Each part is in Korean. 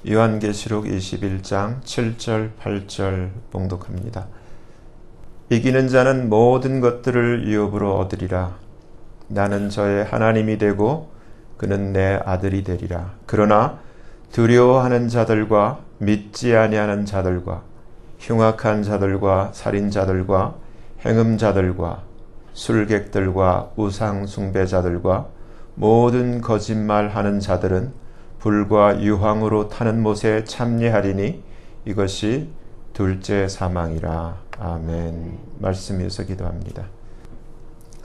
요한계시록 21장 7절 8절 봉독합니다. 이기는 자는 모든 것들을 유업으로 얻으리라. 나는 저의 하나님이 되고 그는 내 아들이 되리라. 그러나 두려워하는 자들과 믿지 아니하는 자들과 흉악한 자들과 살인자들과 행음자들과 술객들과 우상 숭배자들과 모든 거짓말하는 자들은 불과 유황으로 타는 못에 참여하리니 이것이 둘째 사망이라. 아멘. 말씀에서 기도합니다.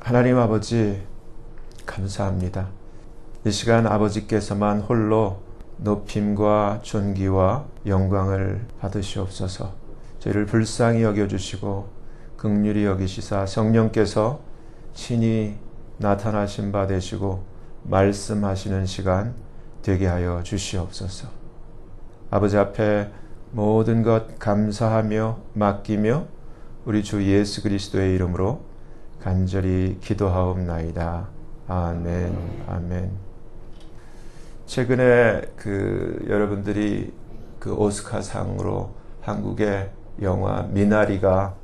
하나님 아버지 감사합니다. 이 시간 아버지께서만 홀로 높임과 존귀와 영광을 받으시옵소서. 저희를 불쌍히 여겨주시고 긍휼히 여기시사 성령께서 친히 나타나신 바 되시고 말씀하시는 시간 되게 하여 주시옵소서. 아버지 앞에 모든 것 감사하며 맡기며 우리 주 예수 그리스도의 이름으로 간절히 기도하옵나이다. 아멘. 아멘. 최근에 여러분들이 오스카상으로 한국의 영화 미나리가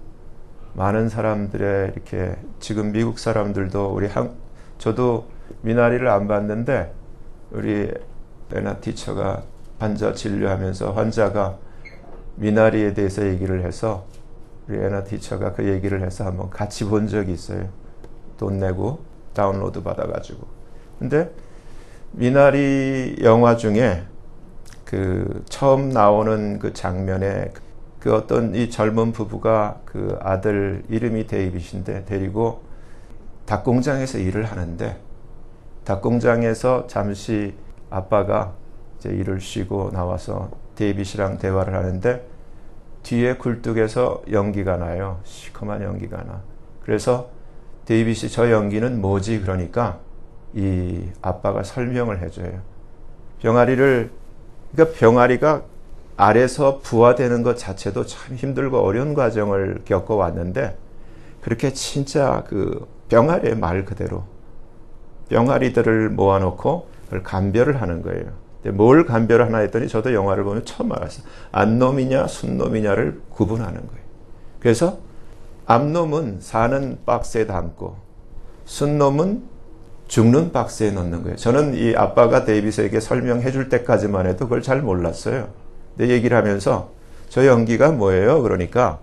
많은 사람들의 이렇게 지금 미국 사람들도 저도 미나리를 안 봤는데 우리 에나 티처가 환자 진료하면서 환자가 미나리에 대해서 얘기를 해서 우리 에나 티처가 그 얘기를 해서 한번 같이 본 적이 있어요. 돈 내고 다운로드 받아가지고. 근데 미나리 영화 중에 처음 나오는 그 장면에 어떤 이 젊은 부부가 아들 이름이 데이빗인데 데리고 닭공장에서 일을 하는데 닭공장에서 잠시 아빠가 이제 일을 쉬고 나와서 데이빗이랑 대화를 하는데 뒤에 굴뚝에서 연기가 나요. 시커먼 연기가 나. 그래서 데이빗이 저 연기는 뭐지? 그러니까 이 아빠가 설명을 해줘요. 병아리가 알에서 부화되는 것 자체도 참 힘들고 어려운 과정을 겪어왔는데 그렇게 진짜 병아리의 말 그대로 병아리들을 모아놓고 그걸 감별을 하는 거예요. 근데 뭘 감별을 하나 했더니 저도 영화를 보면 처음 알았어요. 암놈이냐 순놈이냐를 구분하는 거예요. 그래서 암놈은 사는 박스에 담고 순놈은 죽는 박스에 넣는 거예요. 저는 이 아빠가 데이빗에게 설명해 줄 때까지만 해도 그걸 잘 몰랐어요. 내 얘기를 하면서 저 연기가 뭐예요? 그러니까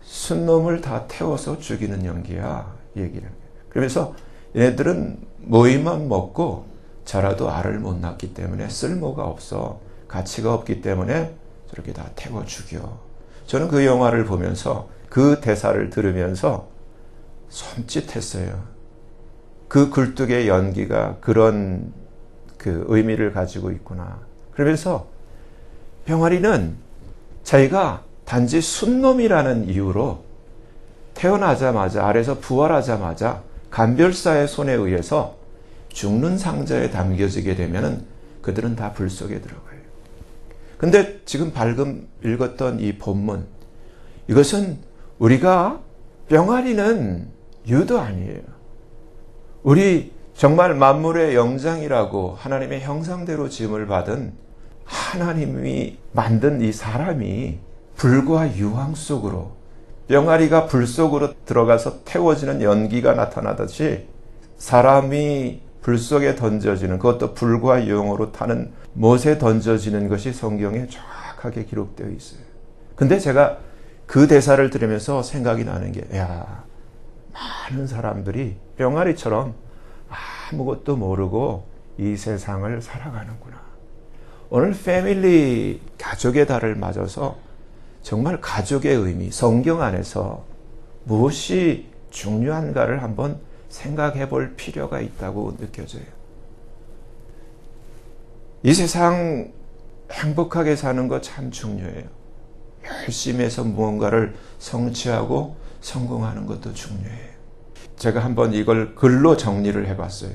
순놈을 다 태워서 죽이는 연기야. 얘기를 해요. 그러면서 얘네들은 모이만 먹고 자라도 알을 못 낳기 때문에 쓸모가 없어. 가치가 없기 때문에 저렇게 다 태워 죽여. 저는 그 영화를 보면서 그 대사를 들으면서 손짓했어요. 그 굴뚝의 연기가 그런 의미를 가지고 있구나. 그러면서 병아리는 자기가 단지 순놈이라는 이유로 태어나자마자 알에서 부활하자마자 감별사의 손에 의해서 죽는 상자에 담겨지게 되면 그들은 다 불 속에 들어가요. 근데 지금 방금 읽었던 이 본문, 이것은 우리가 병아리는 유도 아니에요. 우리 정말 만물의 영장이라고 하나님의 형상대로 지음을 받은 하나님이 만든 이 사람이 불과 유황 속으로 병아리가 불 속으로 들어가서 태워지는 연기가 나타나듯이 사람이 불 속에 던져지는, 그것도 불과 유황으로 타는 못에 던져지는 것이 성경에 정확하게 기록되어 있어요. 근데 제가 그 대사를 들으면서 생각이 나는 게 많은 사람들이 병아리처럼 아무것도 모르고 이 세상을 살아가는구나. 오늘 패밀리, 가족의 달을 맞아서 정말 가족의 의미, 성경 안에서 무엇이 중요한가를 한번 생각해 볼 필요가 있다고 느껴져요. 이 세상 행복하게 사는 거 참 중요해요. 열심히 해서 무언가를 성취하고 성공하는 것도 중요해요. 제가 한번 이걸 글로 정리를 해봤어요.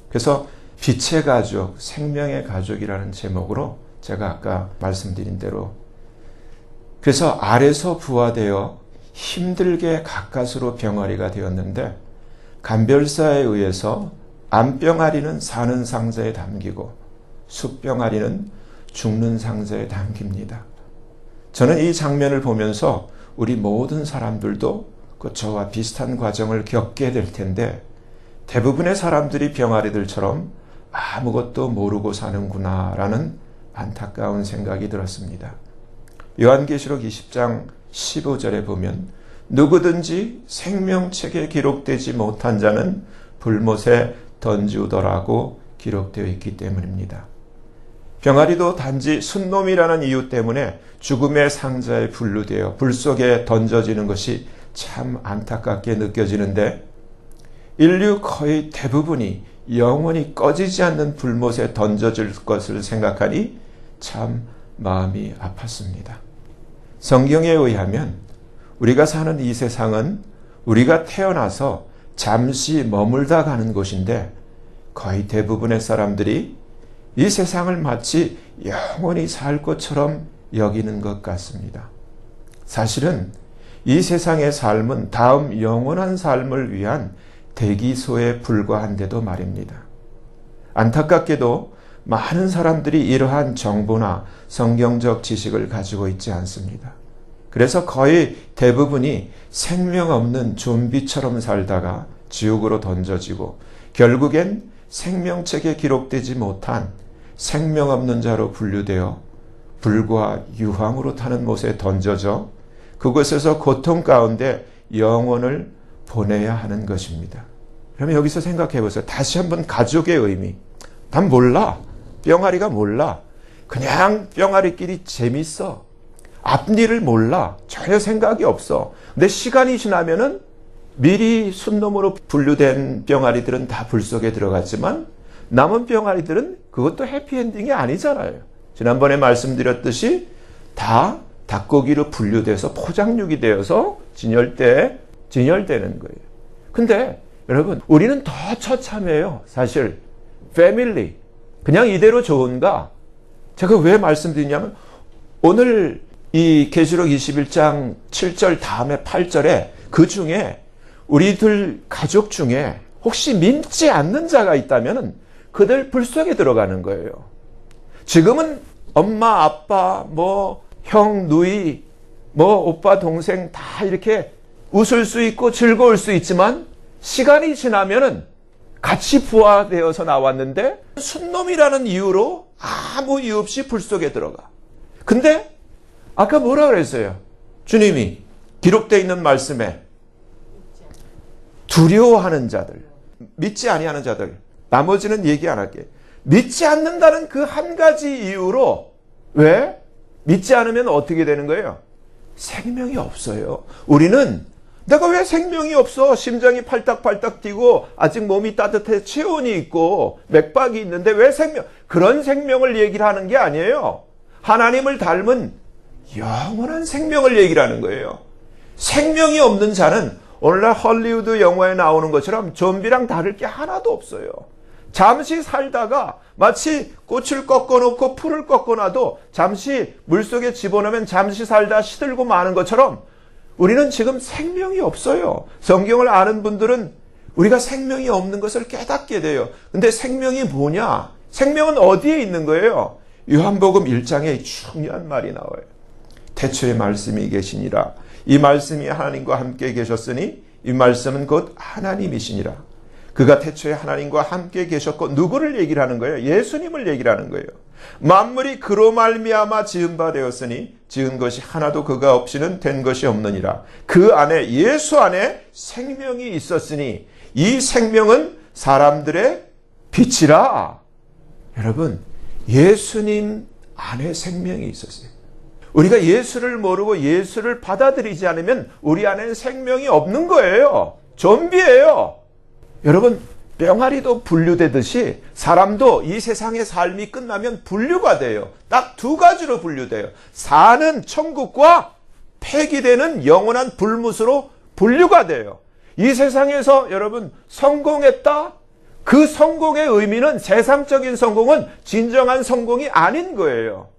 그래서 빛의 가족, 생명의 가족이라는 제목으로 제가 아까 말씀드린 대로, 그래서 알에서 부화되어 힘들게 가까스로 병아리가 되었는데 감별사에 의해서 암병아리는 사는 상자에 담기고 숫병아리는 죽는 상자에 담깁니다. 저는 이 장면을 보면서 우리 모든 사람들도 저와 비슷한 과정을 겪게 될 텐데 대부분의 사람들이 병아리들처럼 아무것도 모르고 사는구나 라는 안타까운 생각이 들었습니다. 요한계시록 20장 15절에 보면 누구든지 생명책에 기록되지 못한 자는 불못에 던지우더라고 기록되어 있기 때문입니다. 병아리도 단지 순놈이라는 이유 때문에 죽음의 상자에 분류되어 불 속에 던져지는 것이 참 안타깝게 느껴지는데 인류 거의 대부분이 영원히 꺼지지 않는 불못에 던져질 것을 생각하니 참 마음이 아팠습니다. 성경에 의하면 우리가 사는 이 세상은 우리가 태어나서 잠시 머물다 가는 곳인데 거의 대부분의 사람들이 이 세상을 마치 영원히 살 것처럼 여기는 것 같습니다. 사실은 이 세상의 삶은 다음 영원한 삶을 위한 대기소에 불과한데도 말입니다. 안타깝게도 많은 사람들이 이러한 정보나 성경적 지식을 가지고 있지 않습니다. 그래서 거의 대부분이 생명 없는 좀비처럼 살다가 지옥으로 던져지고 결국엔 생명책에 기록되지 못한 생명 없는 자로 분류되어 불과 유황으로 타는 못에 던져져 그곳에서 고통 가운데 영혼을 보내야 하는 것입니다. 그러면 여기서 생각해 보세요. 다시 한번 가족의 의미. 난 몰라. 병아리가 몰라. 그냥 병아리끼리 재밌어. 앞일을 몰라. 전혀 생각이 없어. 근데 시간이 지나면은 미리 순놈으로 분류된 병아리들은 다 불 속에 들어갔지만 남은 병아리들은 그것도 해피엔딩이 아니잖아요. 지난번에 말씀드렸듯이 다 닭고기로 분류돼서 포장육이 되어서 진열되는 거예요. 근데 여러분 우리는 더 처참해요. 사실 패밀리 그냥 이대로 좋은가? 제가 왜 말씀드리냐면 오늘 이 계시록 21장 7절 다음에 8절에 그 중에 우리들 가족 중에 혹시 믿지 않는 자가 있다면 그들 불 속에 들어가는 거예요. 지금은 엄마, 아빠, 형, 누이, 오빠, 동생 다 이렇게 웃을 수 있고 즐거울 수 있지만 시간이 지나면은 같이 부화되어서 나왔는데 순놈이라는 이유로 아무 이유 없이 불 속에 들어가. 근데 아까 뭐라 그랬어요? 주님이 기록되어 있는 말씀에 두려워하는 자들, 믿지 아니하는 자들, 나머지는 얘기 안 할게. 믿지 않는다는 그 한 가지 이유로 왜? 믿지 않으면 어떻게 되는 거예요? 생명이 없어요. 우리는 내가 왜 생명이 없어? 심장이 팔딱팔딱 뛰고 아직 몸이 따뜻해 체온이 있고 맥박이 있는데 왜 그런 생명을 얘기를 하는 게 아니에요. 하나님을 닮은 영원한 생명을 얘기를 하는 거예요. 생명이 없는 자는 오늘날 헐리우드 영화에 나오는 것처럼 좀비랑 다를 게 하나도 없어요. 잠시 살다가 마치 꽃을 꺾어놓고 풀을 꺾어놔도 잠시 물속에 집어넣으면 잠시 살다 시들고 마는 것처럼 우리는 지금 생명이 없어요. 성경을 아는 분들은 우리가 생명이 없는 것을 깨닫게 돼요. 근데 생명이 뭐냐? 생명은 어디에 있는 거예요? 요한복음 1장에 중요한 말이 나와요. 태초에 말씀이 계시니라. 이 말씀이 하나님과 함께 계셨으니 이 말씀은 곧 하나님이시니라. 그가 태초에 하나님과 함께 계셨고 누구를 얘기를 하는 거예요? 예수님을 얘기를 하는 거예요. 만물이 그로 말미암아 지은 바 되었으니 지은 것이 하나도 그가 없이는 된 것이 없느니라. 그 안에 예수 안에 생명이 있었으니 이 생명은 사람들의 빛이라. 여러분 예수님 안에 생명이 있었어요. 우리가 예수를 모르고 예수를 받아들이지 않으면 우리 안에는 생명이 없는 거예요. 좀비예요. 여러분 병아리도 분류되듯이 사람도 이 세상의 삶이 끝나면 분류가 돼요. 딱 두 가지로 분류돼요. 사는 천국과 폐기되는 영원한 불못으로 분류가 돼요. 이 세상에서 여러분 성공했다? 그 성공의 의미는 세상적인 성공은 진정한 성공이 아닌 거예요.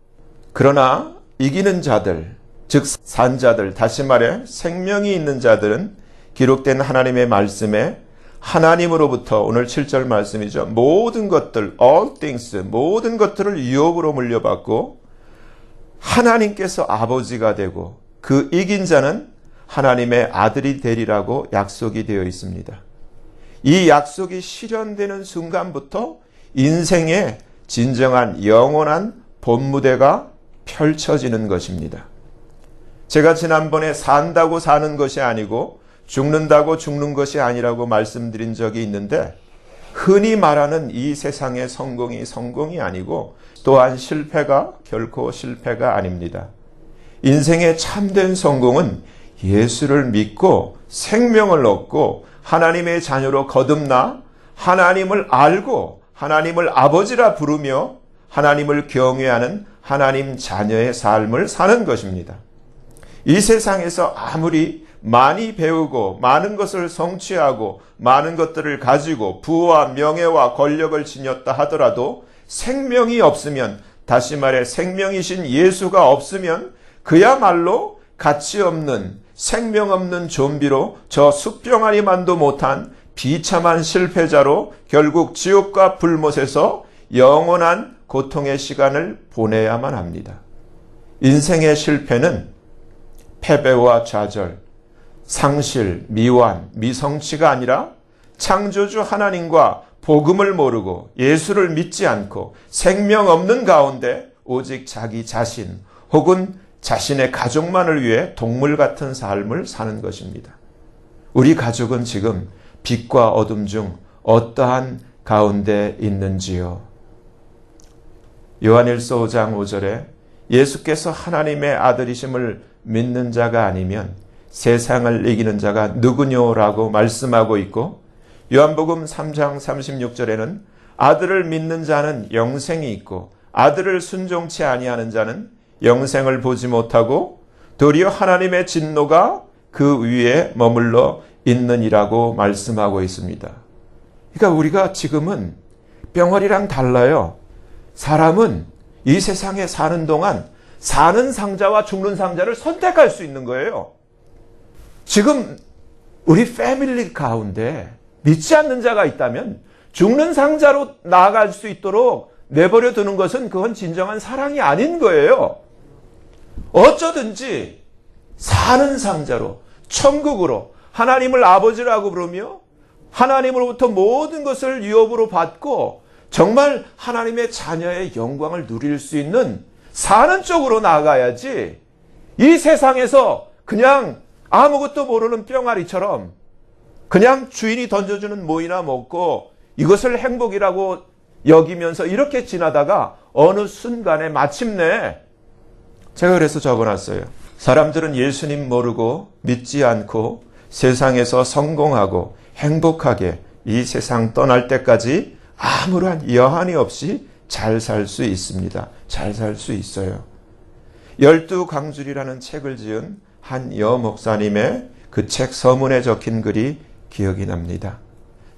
그러나 이기는 자들, 즉 산자들, 다시 말해 생명이 있는 자들은 기록된 하나님의 말씀에 하나님으로부터 오늘 7절 말씀이죠. 모든 것들, all things, 모든 것들을 유업으로 물려받고 하나님께서 아버지가 되고 그 이긴 자는 하나님의 아들이 되리라고 약속이 되어 있습니다. 이 약속이 실현되는 순간부터 인생의 진정한 영원한 본무대가 펼쳐지는 것입니다. 제가 지난번에 산다고 사는 것이 아니고 죽는다고 죽는 것이 아니라고 말씀드린 적이 있는데, 흔히 말하는 이 세상의 성공이 아니고 또한 실패가 결코 실패가 아닙니다. 인생의 참된 성공은 예수를 믿고 생명을 얻고 하나님의 자녀로 거듭나 하나님을 알고 하나님을 아버지라 부르며 하나님을 경외하는 하나님 자녀의 삶을 사는 것입니다. 이 세상에서 아무리 많이 배우고 많은 것을 성취하고 많은 것들을 가지고 부와 명예와 권력을 지녔다 하더라도 생명이 없으면, 다시 말해 생명이신 예수가 없으면 그야말로 가치 없는 생명 없는 좀비로, 저 숙병아리만도 못한 비참한 실패자로 결국 지옥과 불못에서 영원한 고통의 시간을 보내야만 합니다. 인생의 실패는 패배와 좌절, 상실, 미완, 미성취가 아니라 창조주 하나님과 복음을 모르고 예수를 믿지 않고 생명 없는 가운데 오직 자기 자신 혹은 자신의 가족만을 위해 동물 같은 삶을 사는 것입니다. 우리 가족은 지금 빛과 어둠 중 어떠한 가운데 있는지요? 요한일서 5장 5절에 예수께서 하나님의 아들이심을 믿는 자가 아니면 세상을 이기는 자가 누구뇨라고 말씀하고 있고, 요한복음 3장 36절에는 아들을 믿는 자는 영생이 있고 아들을 순종치 아니하는 자는 영생을 보지 못하고 도리어 하나님의 진노가 그 위에 머물러 있느니라고 말씀하고 있습니다. 그러니까 우리가 지금은 병아리랑 달라요. 사람은 이 세상에 사는 동안 사는 상자와 죽는 상자를 선택할 수 있는 거예요. 지금 우리 패밀리 가운데 믿지 않는 자가 있다면 죽는 상자로 나아갈 수 있도록 내버려 두는 것은 그건 진정한 사랑이 아닌 거예요. 어쩌든지 사는 상자로, 천국으로 하나님을 아버지라고 부르며 하나님으로부터 모든 것을 유업으로 받고 정말 하나님의 자녀의 영광을 누릴 수 있는 사는 쪽으로 나아가야지, 이 세상에서 그냥 아무것도 모르는 병아리처럼 그냥 주인이 던져주는 뭐이나 먹고 이것을 행복이라고 여기면서 이렇게 지나다가 어느 순간에 마침내, 제가 그래서 적어놨어요. 사람들은 예수님 모르고 믿지 않고 세상에서 성공하고 행복하게 이 세상 떠날 때까지 아무런 여한이 없이 잘 살 수 있습니다. 잘 살 수 있어요. 12광줄이라는 책을 지은 한 여목사님의 그 책 서문에 적힌 글이 기억이 납니다.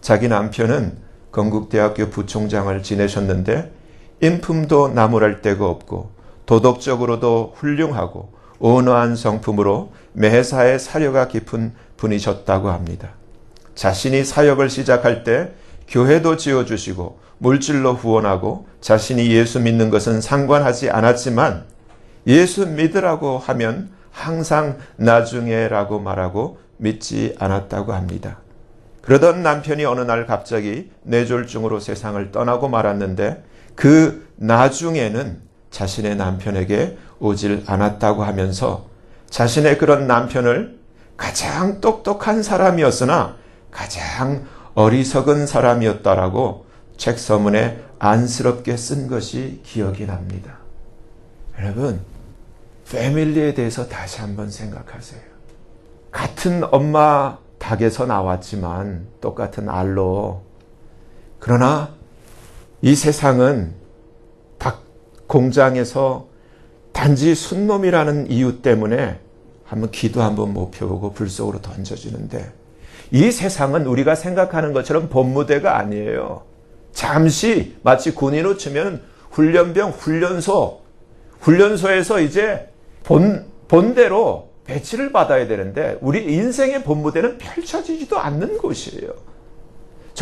자기 남편은 건국대학교 부총장을 지내셨는데 인품도 나무랄 데가 없고 도덕적으로도 훌륭하고 온화한 성품으로 매사에 사려가 깊은 분이셨다고 합니다. 자신이 사역을 시작할 때 교회도 지어주시고 물질로 후원하고 자신이 예수 믿는 것은 상관하지 않았지만 예수 믿으라고 하면 항상 나중에라고 말하고 믿지 않았다고 합니다. 그러던 남편이 어느 날 갑자기 뇌졸중으로 세상을 떠나고 말았는데 그 나중에는 자신의 남편에게 오질 않았다고 하면서 자신의 그런 남편을 가장 똑똑한 사람이었으나 가장 어리석은 사람이었다라고 책 서문에 안쓰럽게 쓴 것이 기억이 납니다. 여러분, 패밀리에 대해서 다시 한번 생각하세요. 같은 엄마 닭에서 나왔지만 똑같은 알로, 그러나 이 세상은 닭 공장에서 단지 순놈이라는 이유 때문에 한번 기도 한번 못 펴보고 불 속으로 던져지는데, 이 세상은 우리가 생각하는 것처럼 본무대가 아니에요. 잠시 마치 군인으로 치면 훈련병 훈련소에서 이제 본대로 배치를 받아야 되는데 우리 인생의 본무대는 펼쳐지지도 않는 곳이에요.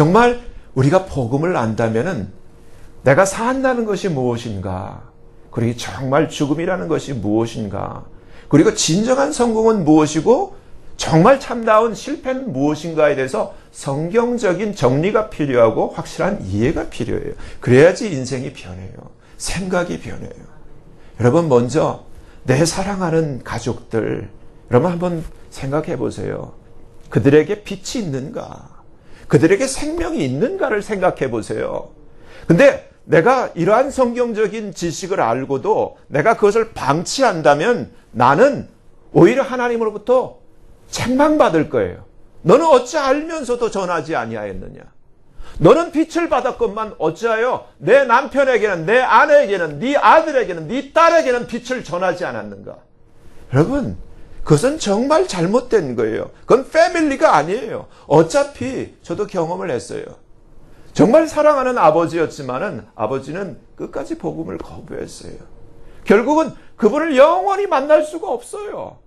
정말 우리가 복음을 안다면은 내가 산다는 것이 무엇인가? 그리고 정말 죽음이라는 것이 무엇인가? 그리고 진정한 성공은 무엇이고 정말 참다운 실패는 무엇인가에 대해서 성경적인 정리가 필요하고 확실한 이해가 필요해요. 그래야지 인생이 변해요. 생각이 변해요. 여러분 먼저 내 사랑하는 가족들 여러분 한번 생각해 보세요. 그들에게 빛이 있는가? 그들에게 생명이 있는가를 생각해 보세요. 근데 내가 이러한 성경적인 지식을 알고도 내가 그것을 방치한다면 나는 오히려 하나님으로부터 책망받을 거예요. 너는 어찌 알면서도 전하지 아니하였느냐? 너는 빛을 받았건만 어찌하여 내 남편에게는 내 아내에게는 네 아들에게는 네 딸에게는 빛을 전하지 않았는가? 여러분 그것은 정말 잘못된 거예요. 그건 패밀리가 아니에요. 어차피 저도 경험을 했어요. 정말 사랑하는 아버지였지만은 아버지는 끝까지 복음을 거부했어요. 결국은 그분을 영원히 만날 수가 없어요.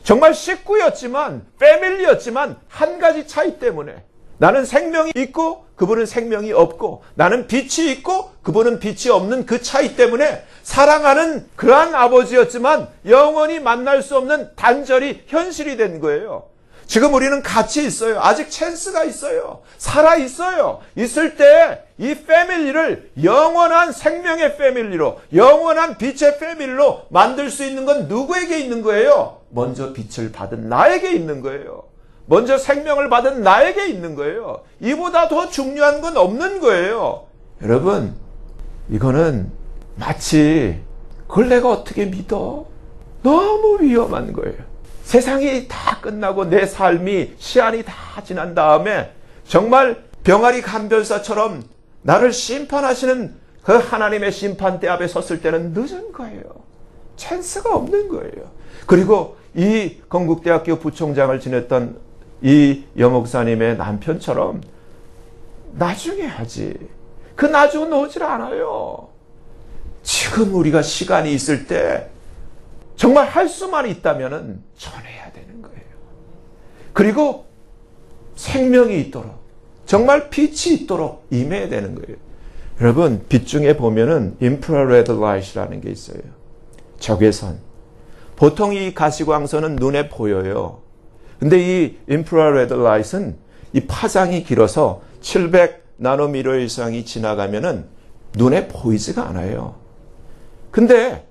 정말 식구였지만 패밀리였지만 한 가지 차이 때문에 나는 생명이 있고 그분은 생명이 없고 나는 빛이 있고 그분은 빛이 없는 그 차이 때문에 사랑하는 그러한 아버지였지만 영원히 만날 수 없는 단절이 현실이 된 거예요. 지금 우리는 같이 있어요. 아직 찬스가 있어요. 살아 있어요. 있을 때 이 패밀리를 영원한 생명의 패밀리로 영원한 빛의 패밀리로 만들 수 있는 건 누구에게 있는 거예요? 먼저 빛을 받은 나에게 있는 거예요. 먼저 생명을 받은 나에게 있는 거예요. 이보다 더 중요한 건 없는 거예요. 여러분 이거는 마치 그걸 내가 어떻게 믿어? 너무 위험한 거예요. 세상이 다 끝나고 내 삶이 시한이 다 지난 다음에 정말 병아리 간별사처럼 나를 심판하시는 그 하나님의 심판대 앞에 섰을 때는 늦은 거예요. 찬스가 없는 거예요. 그리고 이 건국대학교 부총장을 지냈던 이 여목사님의 남편처럼 나중에 하지. 그 나중은 오질 않아요. 지금 우리가 시간이 있을 때 정말 할 수만 있다면 전해야 되는 거예요. 그리고 생명이 있도록 정말 빛이 있도록 임해야 되는 거예요. 여러분 빛 중에 보면은 infrared light이라는 게 있어요. 적외선. 보통 이 가시광선은 눈에 보여요. 근데 이 infrared light은 이 파장이 길어서 700 나노미터 이상이 지나가면은 눈에 보이지가 않아요. 근데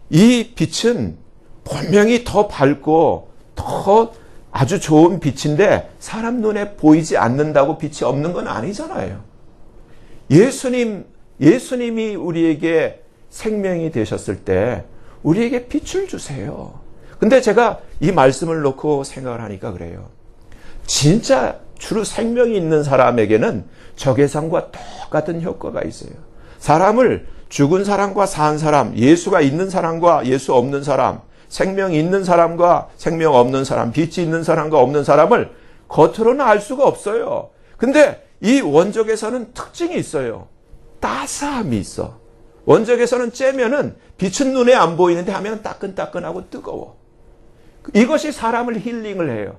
이 빛은 분명히 더 밝고 더 아주 좋은 빛인데 사람 눈에 보이지 않는다고 빛이 없는 건 아니잖아요. 예수님이 우리에게 생명이 되셨을 때 우리에게 빛을 주세요. 근데 제가 이 말씀을 놓고 생각을 하니까 그래요. 진짜 주로 생명이 있는 사람에게는 적외선과 똑같은 효과가 있어요. 사람을 죽은 사람과 산 사람, 예수가 있는 사람과 예수 없는 사람, 생명이 있는 사람과 생명 없는 사람, 빛이 있는 사람과 없는 사람을 겉으로는 알 수가 없어요. 근데 이 원적에서는 특징이 있어요. 따스함이 있어. 원적에서는 쬐면은 빛은 눈에 안 보이는데 하면 따끈따끈하고 뜨거워. 이것이 사람을 힐링을 해요.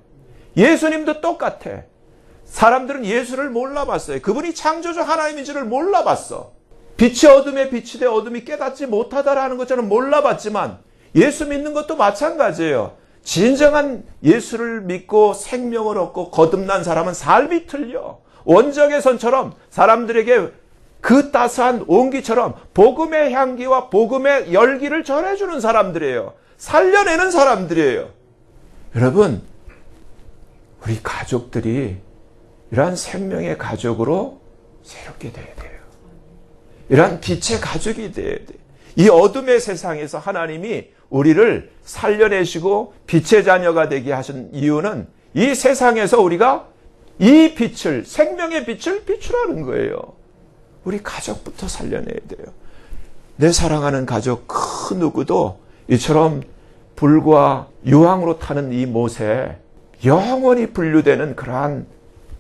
예수님도 똑같아. 사람들은 예수를 몰라봤어요. 그분이 창조주 하나님인 줄을 몰라봤어. 빛이 어둠에 빛이 돼 어둠이 깨닫지 못하다라는 것처럼 몰라봤지만 예수 믿는 것도 마찬가지예요. 진정한 예수를 믿고 생명을 얻고 거듭난 사람은 삶이 틀려. 원적의 선처럼 사람들에게 그 따스한 온기처럼 복음의 향기와 복음의 열기를 전해주는 사람들이에요. 살려내는 사람들이에요. 여러분, 우리 가족들이 이러한 생명의 가족으로 새롭게 돼야 돼요. 이러한 빛의 가족이 돼야 돼요. 이 어둠의 세상에서 하나님이 우리를 살려내시고 빛의 자녀가 되게 하신 이유는 이 세상에서 우리가 이 빛을, 생명의 빛을 비추라는 거예요. 우리 가족부터 살려내야 돼요. 내 사랑하는 가족 그 누구도 이처럼 불과 유황으로 타는 이 못에 영원히 분류되는 그러한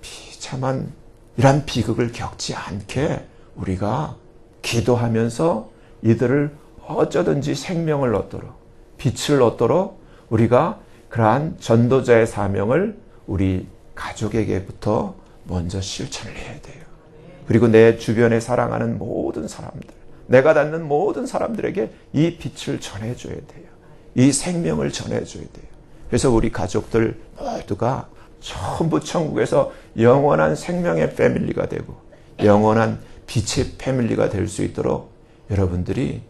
비참한 이러한 비극을 겪지 않게 우리가 기도하면서 이들을 어쩌든지 생명을 얻도록 빛을 얻도록 우리가 그러한 전도자의 사명을 우리 가족에게부터 먼저 실천을 해야 돼요. 그리고 내 주변에 사랑하는 모든 사람들, 내가 닿는 모든 사람들에게 이 빛을 전해줘야 돼요. 이 생명을 전해줘야 돼요. 그래서 우리 가족들 모두가 전부 천국에서 영원한 생명의 패밀리가 되고 영원한 빛의 패밀리가 될 수 있도록 여러분들이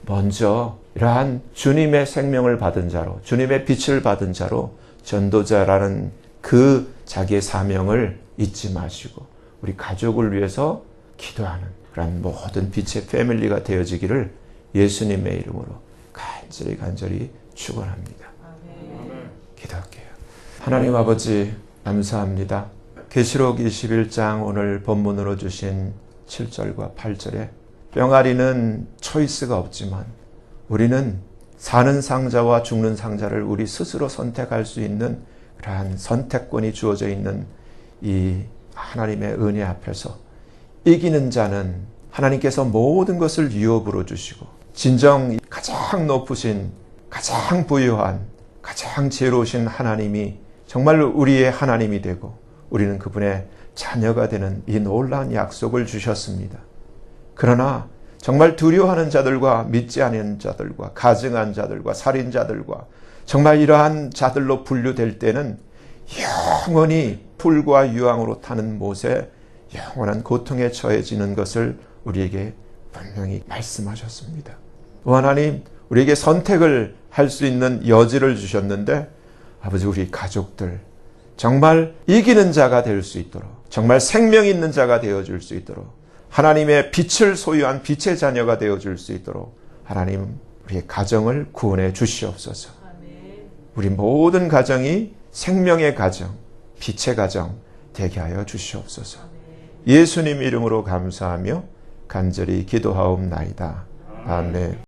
먼저 이러한 주님의 생명을 받은 자로, 주님의 빛을 받은 자로 전도자라는 그 자기의 사명을 잊지 마시고 우리 가족을 위해서 기도하는 그런 모든 빛의 패밀리가 되어지기를 예수님의 이름으로 간절히 축원합니다. 기도할게요. 하나님 아버지 감사합니다. 계시록 21장 오늘 본문으로 주신 7절과 8절에 병아리는 초이스가 없지만 우리는 사는 상자와 죽는 상자를 우리 스스로 선택할 수 있는 그러한 선택권이 주어져 있는 이 하나님의 은혜 앞에서 이기는 자는 하나님께서 모든 것을 유업으로 주시고 진정 가장 높으신 가장 부유한 가장 지혜로우신 하나님이 정말 우리의 하나님이 되고 우리는 그분의 자녀가 되는 이 놀라운 약속을 주셨습니다. 그러나 정말 두려워하는 자들과 믿지 않는 자들과 가증한 자들과 살인자들과 정말 이러한 자들로 분류될 때는 영원히 풀과 유황으로 타는 못에 영원한 고통에 처해지는 것을 우리에게 분명히 말씀하셨습니다. 하나님, 우리에게 선택을 할 수 있는 여지를 주셨는데 아버지 우리 가족들 정말 이기는 자가 될 수 있도록 정말 생명 있는 자가 되어줄 수 있도록 하나님의 빛을 소유한 빛의 자녀가 되어줄 수 있도록 하나님 우리의 가정을 구원해 주시옵소서. 우리 모든 가정이 생명의 가정, 빛의 가정 되게 하여 주시옵소서. 예수님 이름으로 감사하며 간절히 기도하옵나이다. 아멘.